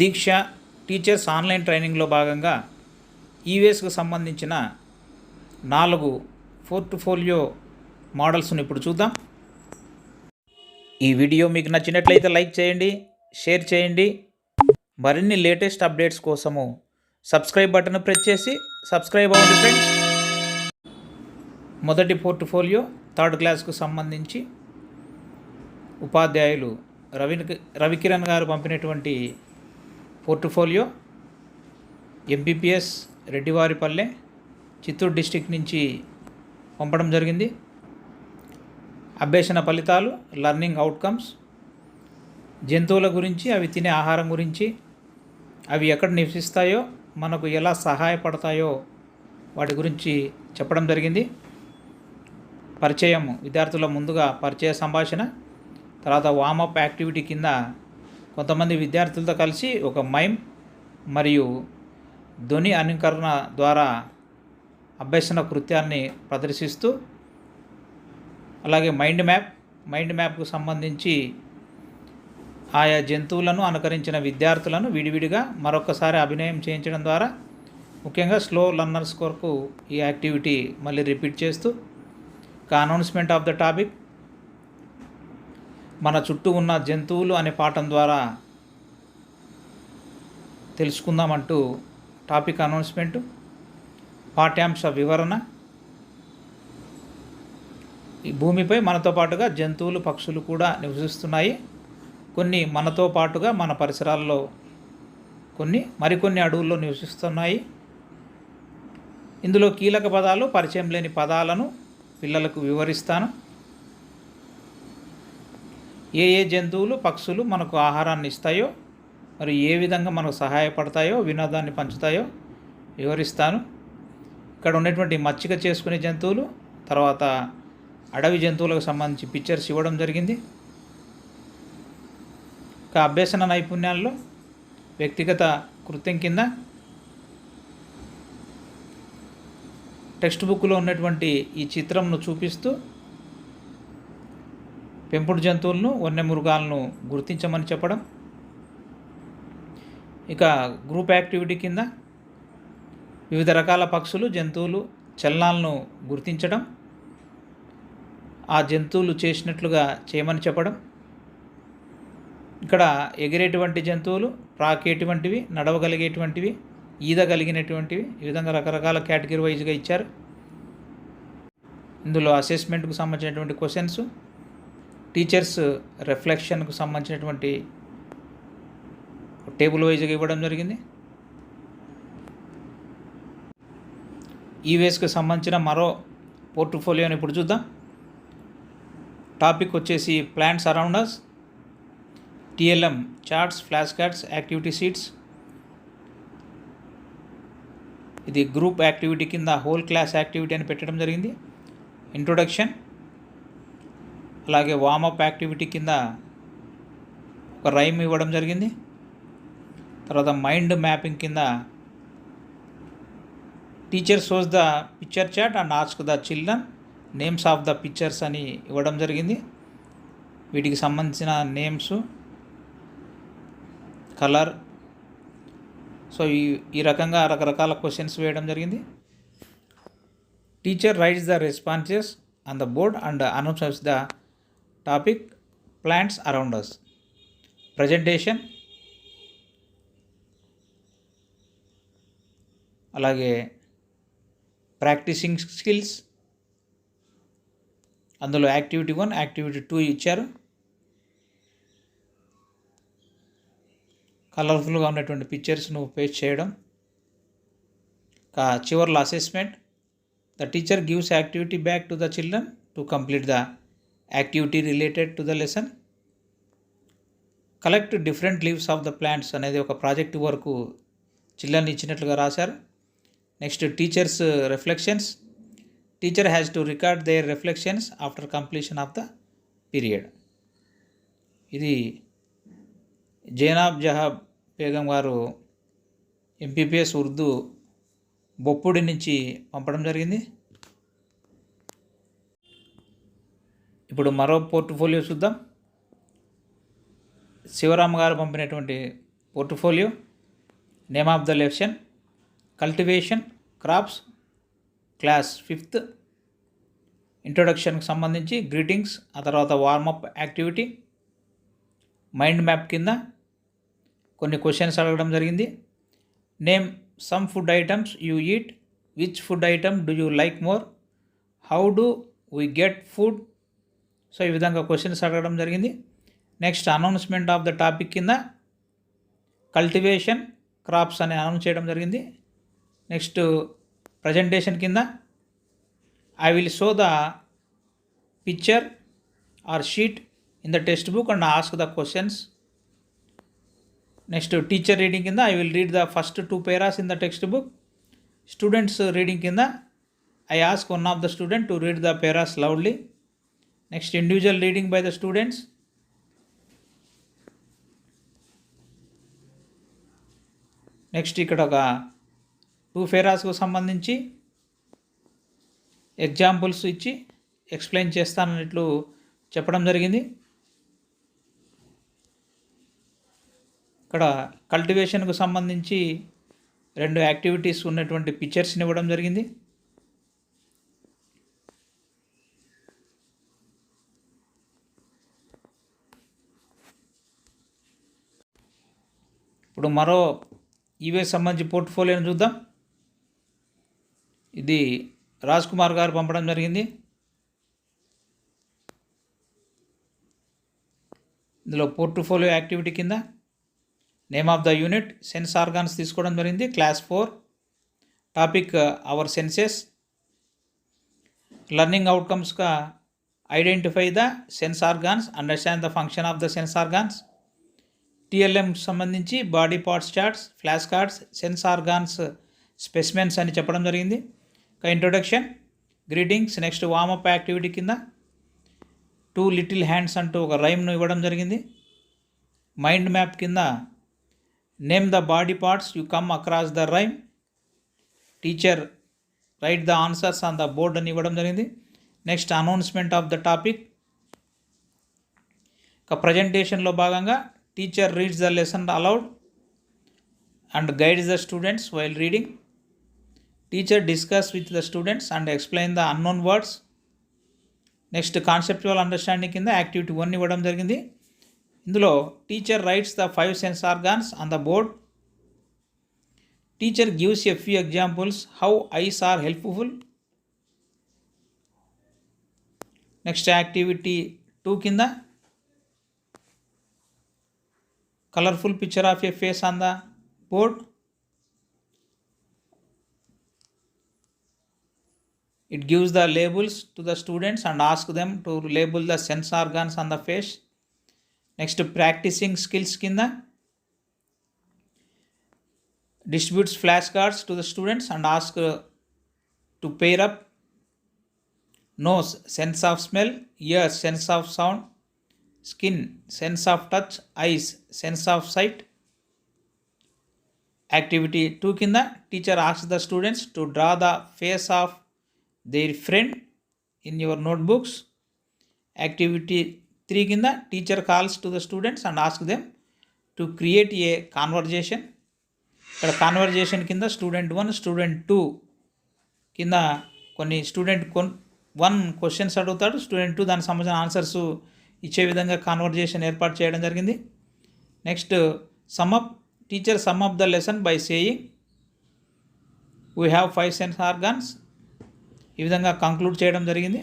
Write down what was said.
దీక్ష teachers online ట్రైనింగ్లో భాగంగా ఈవీఎస్కు సంబంధించిన 4 పోర్ట్ఫోలియో మోడల్స్ను ఇప్పుడు చూద్దాం. ఈ వీడియో మీకు నచ్చినట్లయితే లైక్ చేయండి, షేర్ చేయండి. మరిన్ని లేటెస్ట్ అప్డేట్స్ కోసము సబ్స్క్రైబ్ బటన్ ప్రెస్ చేసి సబ్స్క్రైబ్ అవ్వండి ఫ్రెండ్స్. మొదటి పోర్ట్ఫోలియో 3rd క్లాస్కు సంబంధించి ఉపాధ్యాయులు రవికిరణ్ గారు పంపినటువంటి portfolio. MPPS Reddivaripalle Chittoor district నుంచి పంపడం జరిగింది. అభ్యసన ఫలితాలు, లర్నింగ్ అవుట్కమ్స్, జంతువుల గురించి, అవి తినే ఆహారం గురించి, అవి ఎక్కడ నివసిస్తాయో, మనకు ఎలా సహాయపడతాయో వాటి గురించి చెప్పడం జరిగింది. పరిచయం, విద్యార్థుల ముందుగా పరిచయ సంభాషణ, తర్వాత వామప్ యాక్టివిటీ కింద కొంతమంది విద్యార్థులతో కలిసి ఒక మైమ్ మరియు ధ్వని అనుకరణ ద్వారా అభ్యసన కృత్యాన్ని ప్రదర్శిస్తూ, అలాగే మైండ్ మ్యాప్కు సంబంధించి ఆయా జంతువులను అనుకరించిన విద్యార్థులను విడివిడిగా మరొకసారి అభినయం చేయించడం ద్వారా, ముఖ్యంగా స్లో లర్నర్స్ కొరకు ఈ యాక్టివిటీ మళ్ళీ రిపీట్ చేస్తూ, అనౌన్స్మెంట్ ఆఫ్ ద టాపిక్, మన చుట్టూ ఉన్న జంతువులు అనే పాఠం ద్వారా తెలుసుకుందామంటూ టాపిక్ అనౌన్స్మెంటు, పాఠ్యాంశ వివరణ, ఈ భూమిపై మనతో పాటుగా జంతువులు, పక్షులు కూడా నివసిస్తున్నాయి. కొన్ని మనతో పాటుగా మన పరిసరాల్లో మరికొన్ని అడవుల్లో నివసిస్తున్నాయి. ఇందులో కీలక పదాలు, పరిచయం లేని పదాలను పిల్లలకు వివరిస్తాను. ఏ జంతువులు, పక్షులు మనకు ఆహారాన్ని ఇస్తాయో, మరి ఏ విధంగా మనకు సహాయపడతాయో, వినోదాన్ని పంచుతాయో వివరిస్తాను. ఇక్కడ ఉన్నటువంటి మచ్చిక చేసుకునే జంతువులు, తర్వాత అడవి జంతువులకు సంబంధించి పిక్చర్స్ ఇవ్వడం జరిగింది. ఇక అభ్యసన నైపుణ్యాల్లో వ్యక్తిగత కృత్యం కింద టెక్స్ట్ బుక్లో ఉన్నటువంటి ఈ చిత్రంను చూపిస్తూ పెంపుడు జంతువులను, వన్యమృగాలను గుర్తించమని చెప్పడం. ఇక గ్రూప్ యాక్టివిటీ కింద వివిధ రకాల పక్షులు, జంతువులు చలనాలను గుర్తించడం, ఆ జంతువులు చేసినట్లుగా చేయమని చెప్పడం. ఇక్కడ ఎగిరేటువంటి జంతువులు, ప్రాకేటువంటివి, నడవగలిగేటువంటివి, ఈదగలిగినటువంటివి, ఈ విధంగా రకరకాల కేటగిరీ వైజ్గా ఇచ్చారు. ఇందులో అసెస్మెంట్కు సంబంధించినటువంటి క్వశ్చన్స్, టీచర్స్ రిఫ్లెక్షన్కు సంబంధించినటువంటి టేబుల్ వైజ్గా ఇవ్వడం జరిగింది. ఈవీఎస్కి సంబంధించిన మరో పోర్ట్ఫోలియోని ఇప్పుడు చూద్దాం. టాపిక్ వచ్చేసి plants around us, TLM charts, flash cards, activity sheets. ఇది గ్రూప్ యాక్టివిటీ కింద హోల్ క్లాస్ యాక్టివిటీ అని పెట్టడం జరిగింది. ఇంట్రొడక్షన్, అలాగే వామప్ యాక్టివిటీ కింద ఒక రైమ్ ఇవ్వడం జరిగింది. తర్వాత మైండ్ మ్యాపింగ్ కింద teacher shows the picture chart and ask the children names of the pictures అని ఇవ్వడం జరిగింది. వీటికి సంబంధించిన నేమ్స్, కలర్, సో ఈ రకంగా రకరకాల క్వశ్చన్స్ వేయడం జరిగింది. Teacher writes the responses on the board and announces the topic plants around us. Presentation, అలాగే ప్రాక్టీసింగ్ స్కిల్స్, అందులో యాక్టివిటీ 1, యాక్టివిటీ 2 ఇచ్చారు. కలర్ఫుల్గా ఉన్నటువంటి పిక్చర్స్ను పేస్ట్ చేయడం. చివర్లో assessment, the teacher gives activity back to the children to complete the activity related to the lesson. Collect different leaves of the plants అనేది ఒక ప్రాజెక్ట్ వరకు చిల్డ్రన్ ఇచ్చినట్లుగా రాశారు. Next teachers reflections, teacher has to record their reflections after completion of the period. ఇది జైనాబ్ జహాబ్ బేగం గారు MPPS Urdu Boppudi నుంచి పంపడం జరిగింది. ఇప్పుడు మరో పోర్ట్ఫోలియో చూద్దాం. శివరామ గారు పంపినటువంటి portfolio, name of the lesson, cultivation, crops, class 5th, ఇంట్రొడక్షన్కి సంబంధించి గ్రీటింగ్స్, ఆ తర్వాత వార్మప్ యాక్టివిటీ, మైండ్ మ్యాప్ కింద కొన్ని క్వశ్చన్స్ అడగడం జరిగింది. Name some food items you eat, which food item do you like more, how do we get food. So ఈ విధంగా క్వశ్చన్స్ అడగడం జరిగింది. Next announcement of the topic కింద కల్టివేషన్, క్రాప్స్ అని అనౌన్స్ చేయడం జరిగింది. నెక్స్ట్ ప్రజెంటేషన్ కింద I will show the picture or sheet in the textbook and ask the questions. Next teacher reading కింద I will read the first 2 paras in the textbook. Students reading కింద I ask one of the student to read the paras loudly. Next individual reading by the students. Next ఇక్కడ ఒక 2 parasకు సంబంధించి examples ఇచ్చి explain చేస్తానన్నట్లు చెప్పడం జరిగింది. ఇక్కడ కల్టివేషన్కు సంబంధించి 2 activities ఉన్నటువంటి పిక్చర్స్ని ఇవ్వడం జరిగింది. ఇప్పుడు మరో ఈవీకి సంబంధించి పోర్ట్ఫోలియోని చూద్దాం. ఇది రాజ్ కుమార్ గారు పంపడం జరిగింది. ఇందులో పోర్ట్ఫోలియో యాక్టివిటీ కింద name of the unit, sense organs తీసుకోవడం జరిగింది. Class 4, topic our senses. Learning అవుట్కమ్స్గా identify the sense organs, understand the function of the sense organs. TLM సంబంధించి body parts charts, flash cards, sense organs specimens అని చెప్పడం జరిగింది. ఇంకా introduction, greetings. Next warm up activity కింద 2 little hands అంటూ ఒక రైమ్ను ఇవ్వడం జరిగింది. మైండ్ మ్యాప్ కింద name the body parts you come across the rhyme. Teacher write the answers on the board అని ఇవ్వడం జరిగింది. Next announcement of the topic. ఇక ప్రజెంటేషన్లో భాగంగా teacher reads the lesson aloud and guides the students while reading. Teacher discuss with the students and explain the unknown words. Next conceptual understanding కింద activity 1 ఇవ్వడం జరిగింది. ఇందులో teacher writes the 5 sense organs on the board. Teacher gives a few examples how eyes are helpful. Next activity 2 కింద colorful picture of a face on the board. It gives the labels to the students and asks them to label the sense organs on the face. Next, practicing skills kinda distributes flashcards to the students and asks to pair up. Nose, sense of smell. Ears, sense of sound. Skin, sense of touch. Eyes, sense of sight. Activity 2 కింద teacher asks the students to draw the face of their friend in your notebooks. Activity 3 కింద teacher calls to the students and asks them to create a conversation. ఇక్కడ conversation కింద student 1, student 2 కింద కొన్ని student 1 questions అడుగుతాడు, student 2 దానికి సంబంధించిన answers ఇచ్చే విధంగా కాన్వర్జేషన్ ఏర్పాటు చేయడం జరిగింది. Next sum up, teacher sum up the lesson by saying we have 5 sense organs. ఈ విధంగా కంక్లూడ్ చేయడం జరిగింది.